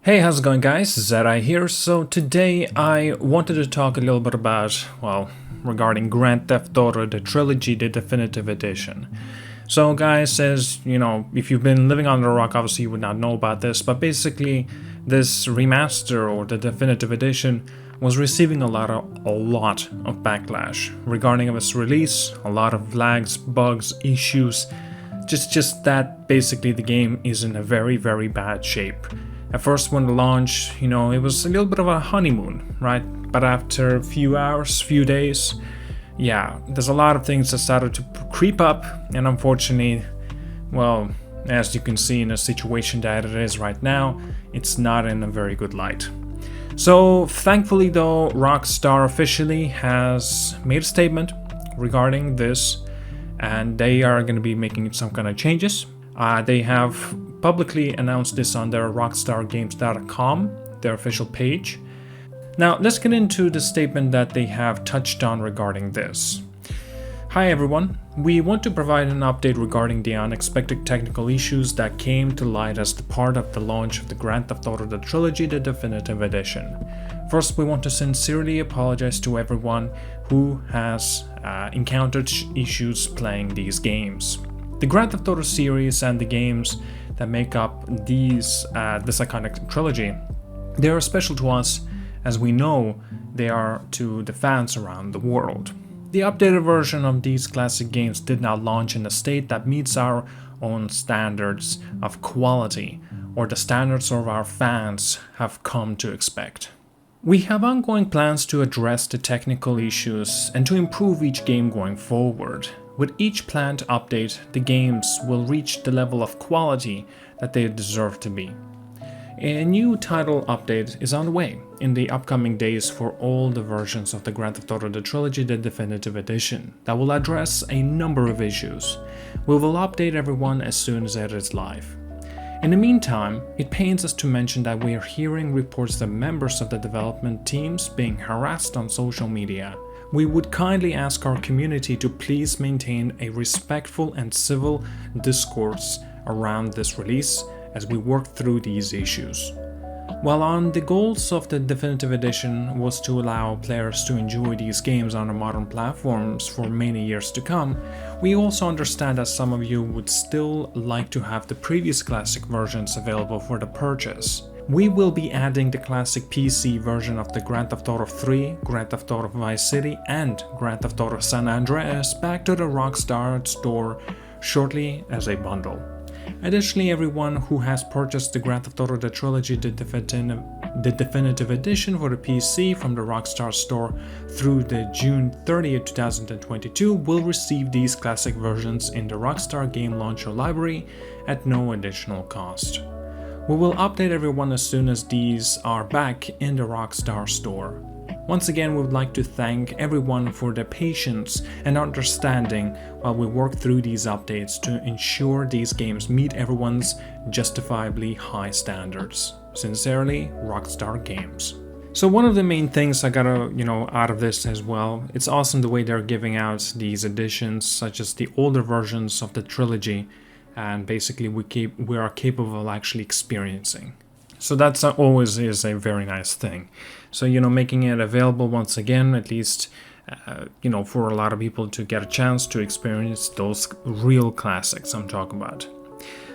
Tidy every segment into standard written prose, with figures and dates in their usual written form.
Hey, how's it going, guys? ZedEye here. So today I wanted to talk a little bit about, regarding Grand Theft Auto, the Trilogy, the Definitive Edition. So guys, as you know, if you've been living under a rock, obviously you would not know about this, but basically this remaster or the Definitive Edition was receiving a lot of backlash regarding its release, a lot of lags, bugs, issues, just that basically the game is in a very, very bad shape. At first, when the launch, it was a little bit of a honeymoon, right? But after a few hours, few days, there's a lot of things that started to creep up, and unfortunately, well, as you can see in the situation that it is right now, it's not in a very good light. So, thankfully though, Rockstar officially has made a statement regarding this, and they are going to be making some kind of changes. They have publicly announced this on their rockstargames.com, their official page. Now, let's get into the statement that they have touched on regarding this. Hi everyone, we want to provide an update regarding the unexpected technical issues that came to light as the part of the launch of the Grand Theft Auto the Trilogy the Definitive Edition. First, we want to sincerely apologize to everyone who has encountered issues playing these games. The Grand Theft Auto series and the games that make up this iconic trilogy, they are special to us as we know they are to the fans around the world. The updated version of these classic games did not launch in a state that meets our own standards of quality or the standards of our fans have come to expect. We have ongoing plans to address the technical issues and to improve each game going forward. With each planned update, the games will reach the level of quality that they deserve to be. A new title update is on the way in the upcoming days for all the versions of the Grand Theft Auto the Trilogy the Definitive Edition that will address a number of issues. We will update everyone as soon as it is live. In the meantime, it pains us to mention that we are hearing reports that members of the development teams being harassed on social media. We would kindly ask our community to please maintain a respectful and civil discourse around this release as we work through these issues. While on the goals of the Definitive Edition was to allow players to enjoy these games on the modern platforms for many years to come, we also understand that some of you would still like to have the previous classic versions available for the purchase. We will be adding the classic PC version of the Grand Theft Auto 3, Grand Theft Auto Vice City, and Grand Theft Auto San Andreas back to the Rockstar Store shortly as a bundle. Additionally, everyone who has purchased the Grand Theft Auto the Trilogy the Definitive Edition for the PC from the Rockstar Store through the June 30th, 2022 will receive these classic versions in the Rockstar Game Launcher library at no additional cost. We will update everyone as soon as these are back in the Rockstar Store. Once again, we would like to thank everyone for their patience and understanding while we work through these updates to ensure these games meet everyone's justifiably high standards. Sincerely, Rockstar Games. So one of the main things I got out of this as well, it's awesome the way they're giving out these editions, such as the older versions of the trilogy, and basically we are capable of actually experiencing. So that's always is a very nice thing. So making it available once again, at least for a lot of people to get a chance to experience those real classics I'm talking about.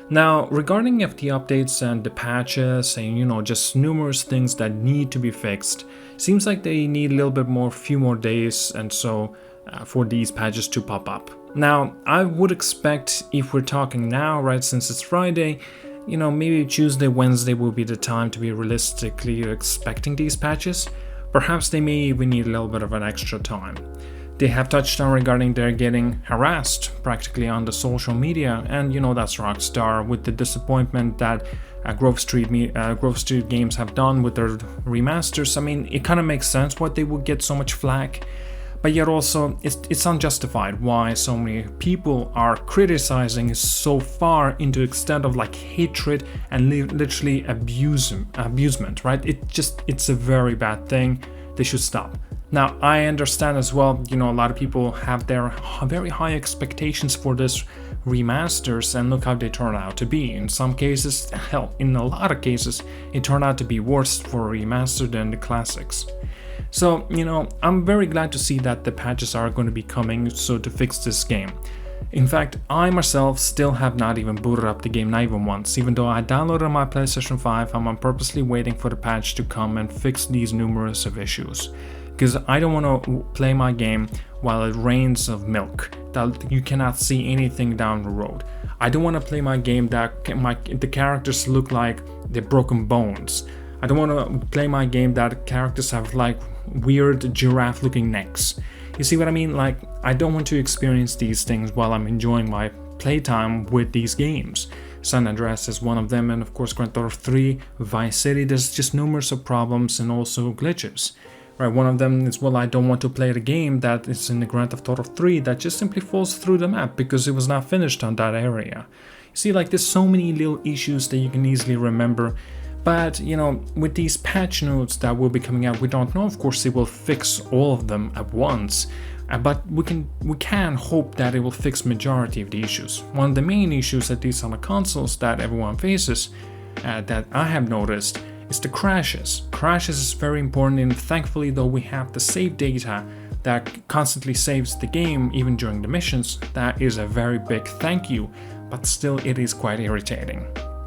Now, regarding the updates and the patches and just numerous things that need to be fixed, seems like they need a little bit more, few more days, and so for these patches to pop up. Now, I would expect, if we're talking now, right, since it's Friday, maybe Tuesday, Wednesday will be the time to be realistically expecting these patches. Perhaps they may even need a little bit of an extra time. They have touched on regarding they're getting harassed practically on the social media, and that's Rockstar with the disappointment that Grove Street Games have done with their remasters. I mean, it kind of makes sense why they would get so much flack. But yet also, it's unjustified why so many people are criticizing so far into extent of hatred and literally abusement, right? It's a very bad thing. They should stop. Now, I understand as well, a lot of people have their very high expectations for this remasters, and look how they turn out to be. In some cases, hell, in a lot of cases, it turned out to be worse for a remaster than the classics. So, I'm very glad to see that the patches are going to be coming so to fix this game. In fact, I myself still have not even booted up the game, not even once. Even though I downloaded my PlayStation 5, I'm purposely waiting for the patch to come and fix these numerous of issues. Because I don't want to play my game while it rains of milk, that you cannot see anything down the road. I don't want to play my game that the characters look like they're broken bones. I don't want to play my game that characters have like weird giraffe looking necks. You see what I mean? Like, I don't want to experience these things while I'm enjoying my playtime with these games. San Andreas is one of them, and of course Grand Theft Auto 3, Vice City, there's just numerous of problems and also glitches. Right, one of them is, well, I don't want to play the game that is in the Grand Theft Auto 3 that just simply falls through the map because it was not finished on that area. You see, like, there's so many little issues that you can easily remember. But, with these patch notes that will be coming out, we don't know, of course, it will fix all of them at once. But we can hope that it will fix majority of the issues. One of the main issues, at least on the consoles, that everyone faces, that I have noticed, is the crashes. Crashes is very important, and thankfully, though, we have the save data that constantly saves the game, even during the missions. That is a very big thank you, but still it is quite irritating.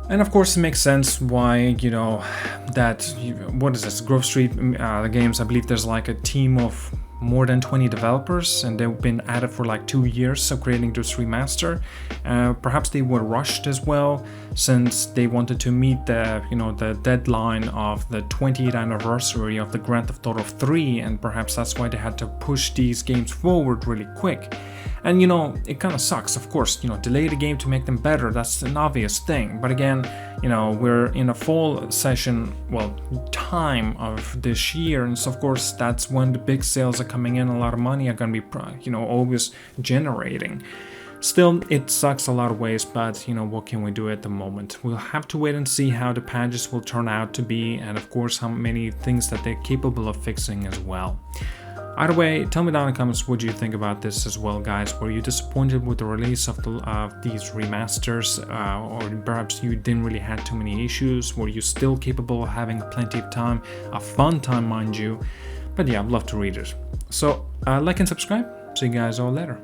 And of course it makes sense why, what is this, Grove Street Games, I believe there's like a team of more than 20 developers, and they've been at it for like 2 years of creating this remaster. Perhaps they were rushed as well, since they wanted to meet the deadline of the 20th anniversary of the Grand Theft Auto 3, and perhaps that's why they had to push these games forward really quick. And it kind of sucks, of course, delay the game to make them better, that's an obvious thing. But again, we're in a fall session, time of this year, and so of course that's when the big sales are coming in, a lot of money are going to be, always generating. Still, it sucks a lot of ways, but what can we do at the moment? We'll have to wait and see how the patches will turn out to be, and of course how many things that they're capable of fixing as well. Either way, tell me down in the comments what you think about this as well, guys. Were you disappointed with the release of these remasters, or perhaps you didn't really have too many issues? Were you still capable of having plenty of time, a fun time, mind you? But yeah, I'd love to read it. So like and subscribe. See you guys all later.